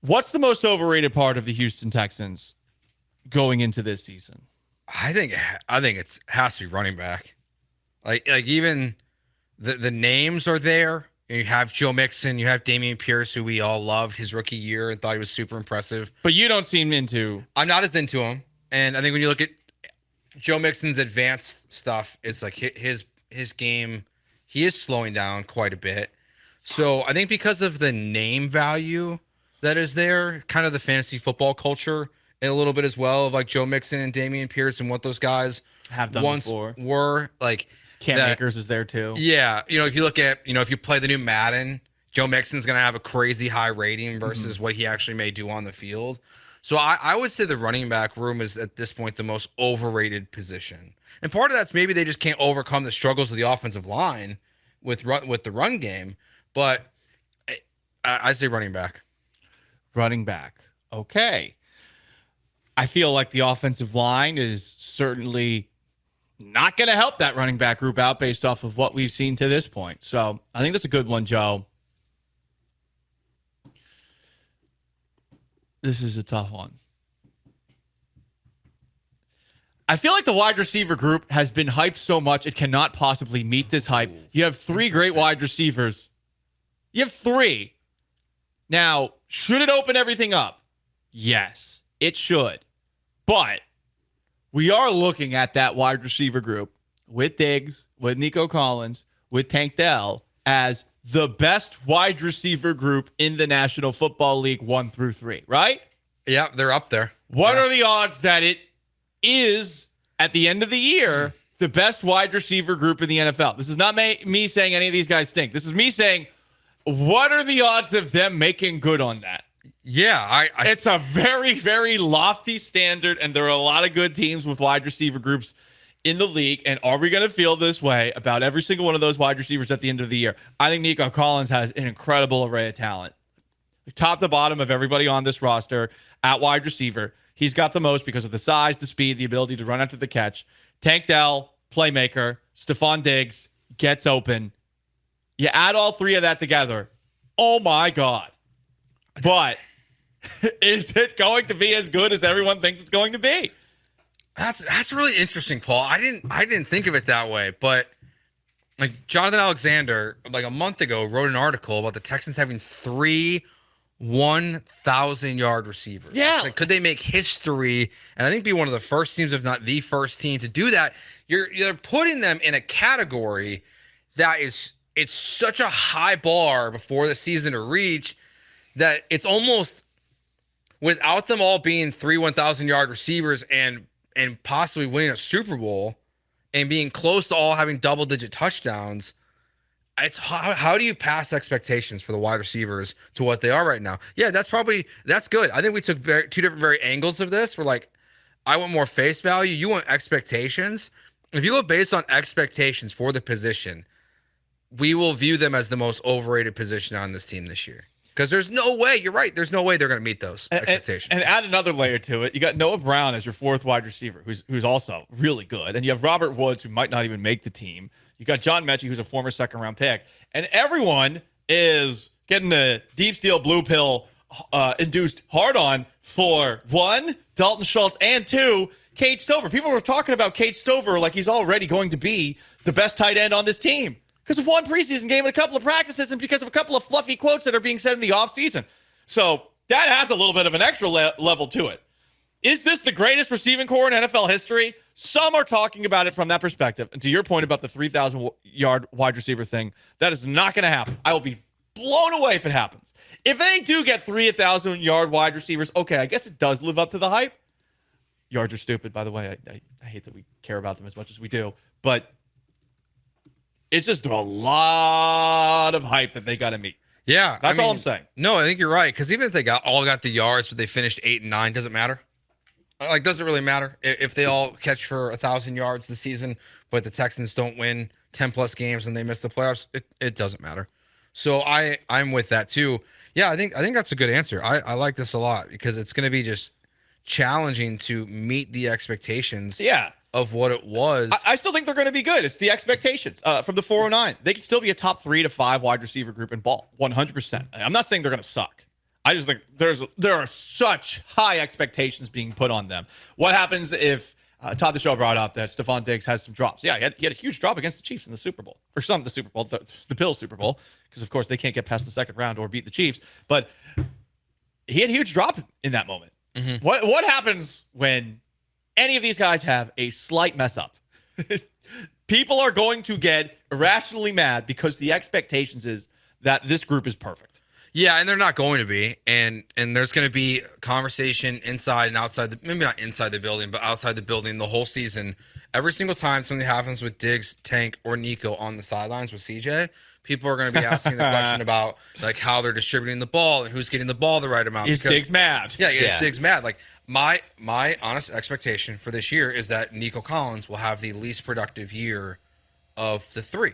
What's the most overrated part of the Houston Texans going into this season? I think it has to be running back. Like even the names are there. You have Joe Mixon, you have Dameon Pierce, who we all loved his rookie year and thought he was super impressive. But you don't seem into. I'm not as into him, and I think when you look at Joe Mixon's advanced stuff, it's like his game, he is slowing down quite a bit. So I think because of the name value that is there, kind of the fantasy football culture, and a little bit as well of like Joe Mixon and Dameon Pierce and what those guys Have done once before. were like. Cam Akers is there too. Yeah, if you look at, if you play the new Madden, Joe Mixon's going to have a crazy high rating versus what he actually may do on the field. So I would say the running back room is at this point the most overrated position. And part of that's maybe they just can't overcome the struggles of the offensive line with the run game. But I say running back. Running back. Okay. I feel like the offensive line is certainly not going to help that running back group out based off of what we've seen to this point. So I think that's a good one, Joe. This is a tough one. I feel like the wide receiver group has been hyped so much it cannot possibly meet this hype. You have three great wide receivers. You have three. Now, should it open everything up? Yes, it should. But we are looking at that wide receiver group with Diggs, with Nico Collins, with Tank Dell as the best wide receiver group in the National Football League 1 through 3, right? Yeah, they're up there. What are the odds that it is, at the end of the year, the best wide receiver group in the NFL? This is not me saying any of these guys stink. This is me saying, what are the odds of them making good on that? Yeah, It's a very, very lofty standard, and there are a lot of good teams with wide receiver groups in the league. And are we going to feel this way about every single one of those wide receivers at the end of the year? I think Nico Collins has an incredible array of talent. Top to bottom of everybody on this roster at wide receiver, he's got the most because of the size, the speed, the ability to run after the catch. Tank Dell, playmaker. Stephon Diggs gets open. You add all three of that together. Oh, my God. But is it going to be as good as everyone thinks it's going to be? That's really interesting, Paul. I didn't think of it that way, but like Jonathan Alexander, like a month ago, wrote an article about the Texans having 3 1,000-yard receivers. Yeah. Like, could they make history? And I think be one of the first teams, if not the first team, to do that. You're putting them in a category that it's such a high bar before the season to reach that it's almost, without them all being 3 1,000-yard receivers and possibly winning a Super Bowl and being close to all having double-digit touchdowns, it's how do you pass expectations for the wide receivers to what they are right now? Yeah, that's good. I think we took two different angles of this. We're like, I want more face value. You want expectations. If you go based on expectations for the position, we will view them as the most overrated position on this team this year. Because there's no way, you're right, there's no way they're going to meet those expectations. And add another layer to it. You got Noah Brown as your fourth wide receiver, who's also really good. And you have Robert Woods, who might not even make the team. You got John Mechie, who's a former second-round pick. And everyone is getting a deep steel blue pill induced hard-on for, one, Dalton Schultz, and two, Cade Stover. People were talking about Cade Stover like he's already going to be the best tight end on this team because of one preseason game and a couple of practices and because of a couple of fluffy quotes that are being said in the offseason. So that adds a little bit of an extra level to it. Is this the greatest receiving core in NFL history? Some are talking about it from that perspective. And to your point about the 3,000-yard wide receiver thing, that is not going to happen. I will be blown away if it happens. If they do get 3,000-yard wide receivers, okay, I guess it does live up to the hype. Yards are stupid, by the way. I hate that we care about them as much as we do. But it's just a lot of hype that they got to meet. Yeah. That's all I'm saying. No, I think you're right. Because even if they got the yards, but they finished 8 and 9, doesn't matter. Like, doesn't really matter if they all catch for 1,000 yards this season, but the Texans don't win 10+ games and they miss the playoffs. It doesn't matter. So I'm with that too. Yeah, I think that's a good answer. I like this a lot because it's going to be just challenging to meet the expectations. Yeah. Of what it was. I still think they're going to be good. It's the expectations from the 409. They can still be a top 3 to 5 wide receiver group in ball, 100%. I'm not saying they're going to suck. I just think there are such high expectations being put on them. What happens if Todd the Show brought up that Stephon Diggs has some drops? Yeah, he had a huge drop against the Chiefs in the Super Bowl, or some of the Super Bowl, the Bills Super Bowl, because of course they can't get past the second round or beat the Chiefs. But he had a huge drop in that moment. Mm-hmm. What happens when any of these guys have a slight mess up? People are going to get irrationally mad because the expectations is that this group is perfect. Yeah, and they're not going to be. And there's going to be conversation inside and outside, maybe not inside the building, but outside the building the whole season. Every single time something happens with Diggs, Tank, or Nico on the sidelines with CJ, people are going to be asking the question about like how they're distributing the ball and who's getting the ball the right amount. Is Diggs mad? Yeah, is Diggs mad? Like my honest expectation for this year is that Nico Collins will have the least productive year of the three.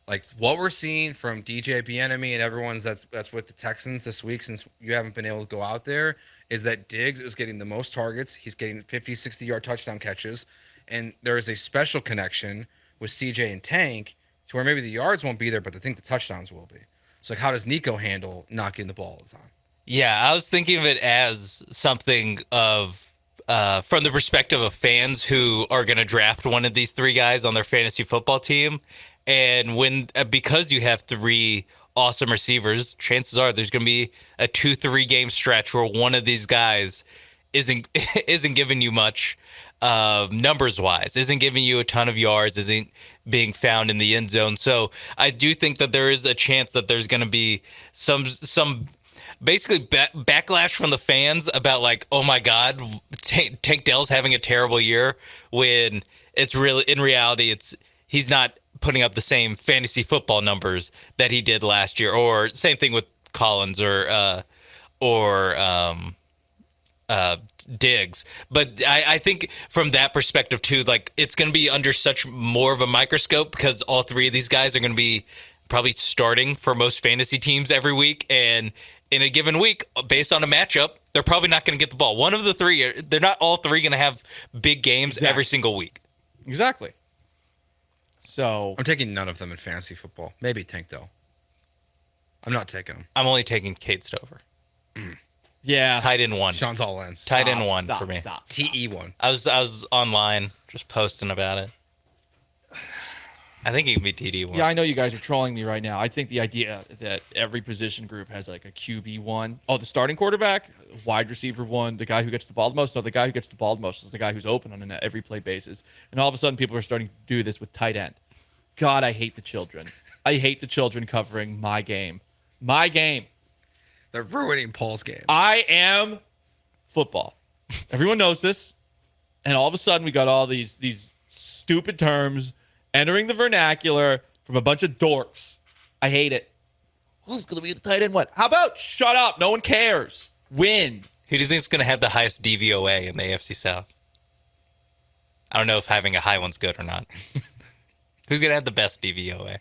Like what we're seeing from DJ Bieniemy and everyone's that's with the Texans this week, since you haven't been able to go out there, is that Diggs is getting the most targets. He's getting 50, 60-yard touchdown catches. And there is a special connection with CJ and Tank to where maybe the yards won't be there, but I think the touchdowns will be. So like, how does Nico handle not getting the ball all the time? Yeah, I was thinking of it as something of from the perspective of fans who are going to draft one of these three guys on their fantasy football team. And when because you have three awesome receivers, chances are there's going to be a 2-3 game stretch where one of these guys isn't giving you much numbers wise, isn't giving you a ton of yards, isn't being found in the end zone. So I do think that there is a chance that there's going to be some basically backlash from the fans about like, oh my God, Tank Dell's having a terrible year, when it's really in reality he's not putting up the same fantasy football numbers that he did last year, or same thing with Collins or Diggs. But I think from that perspective too, like it's going to be under such more of a microscope because all three of these guys are going to be probably starting for most fantasy teams every week. And in a given week, based on a matchup, they're probably not going to get the ball. One of the three, they're not all three going to have big games every single week. Exactly. So I'm taking none of them in fantasy football. Maybe Tank though. I'm not taking them. I'm only taking Kate Stover. Yeah, tight end one. Sean's all in. Tight end one for me. TE1. I was online just posting about it. I think he can be TD1. Yeah, I know you guys are trolling me right now. I think the idea that every position group has like a QB1. Oh, the starting quarterback, wide receiver one, the guy who gets the ball the most. No, the guy who gets the ball the most is the guy who's open on an every play basis. And all of a sudden, people are starting to do this with tight end. God, I hate the children. I hate the children covering my game. My game. They're ruining Paul's game. I am football. Everyone knows this. And all of a sudden, we got all these stupid terms entering the vernacular from a bunch of dorks. I hate it. Who's going to be the tight end one? How about shut up? No one cares. Win. Who do you think is going to have the highest DVOA in the AFC South? I don't know if having a high one's good or not. Who's going to have the best DVOA?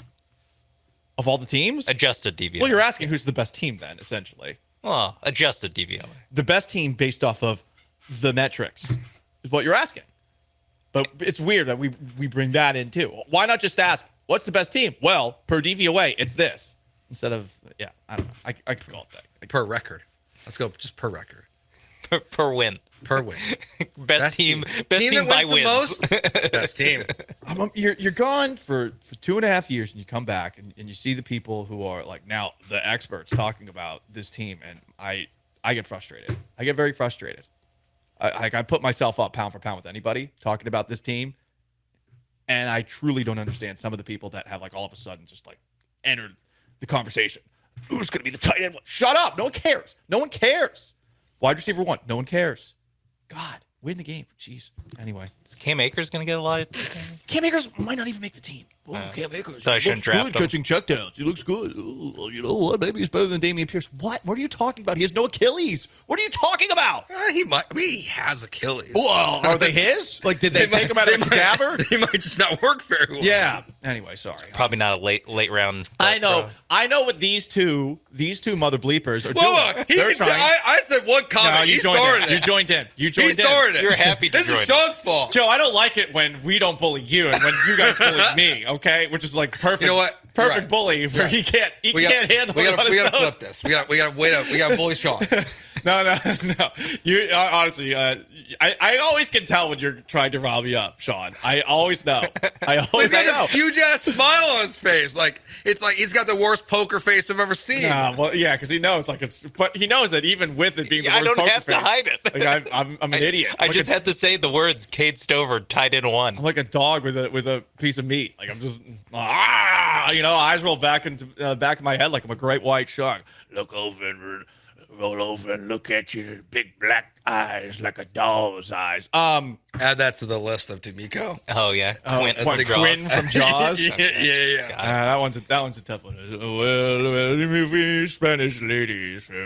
Of all the teams? Adjusted DVOA. Well, you're asking who's the best team then, essentially. Well, adjusted DVOA. The best team based off of the metrics is what you're asking. But it's weird that we bring that in too. Why not just ask, what's the best team? Well, per DVOA, it's this. Instead of, I don't know. I could call it that. Per record. Let's go just per record. Per win. Per win. Best team by wins. Best team. You're gone for 2.5 years, and you come back, and you see the people who are like now the experts talking about this team, and I get frustrated. I get very frustrated. I put myself up pound for pound with anybody talking about this team, and I truly don't understand some of the people that have like all of a sudden just like entered the conversation. Who's going to be the tight end one? Shut up. No one cares. No one cares. Wide receiver one. No one cares. God, win the game. Jeez. Anyway. Is Cam Akers going to get a lot of... Cam Akers might not even make the team. Cam Akers. So I shouldn't draft him. Catching checkdowns. He looks good. Oh, you know what? Maybe he's better than Dameon Pierce. What? What are you talking about? He has no Achilles. What are you talking about? He might. I mean, he has Achilles. Well, are they his? Like, did they take him out of the cadaver? They might just not work very well. Yeah. Anyway, sorry. Probably not a late round. I know. I know what these two mother bleepers are doing. Whoa, I said one comment. No, you joined in. You joined in. You joined in. He started it. You're happy to join. This is Sean's fault. Joe, I don't like it when we don't bully you and when you guys bully me, okay? Which is like perfect. You know what? perfect bully where he can't handle it on We his gotta own. flip this. We gotta bully Sean. No. You honestly, I always can tell when you're trying to rile me up, Sean. I always know. He's got know. this huge ass smile on his face. Like it's like he's got the worst poker face I've ever seen. Well, yeah, because he knows, but he knows that even with it being the worst I don't poker have face, to hide it. Like I'm an idiot. I just had to say the words Cade Stover tied in one. I'm like a dog with a piece of meat. Like I'm just eyes roll back into back of my head like I'm a great white shark. Look over and roll over and look at you, big black eyes like a doll's eyes. Add that to the list of D'Amico. Oh yeah, Quinn, Quinn from Jaws. Yeah. That one's a tough one. Well, Spanish ladies. Well,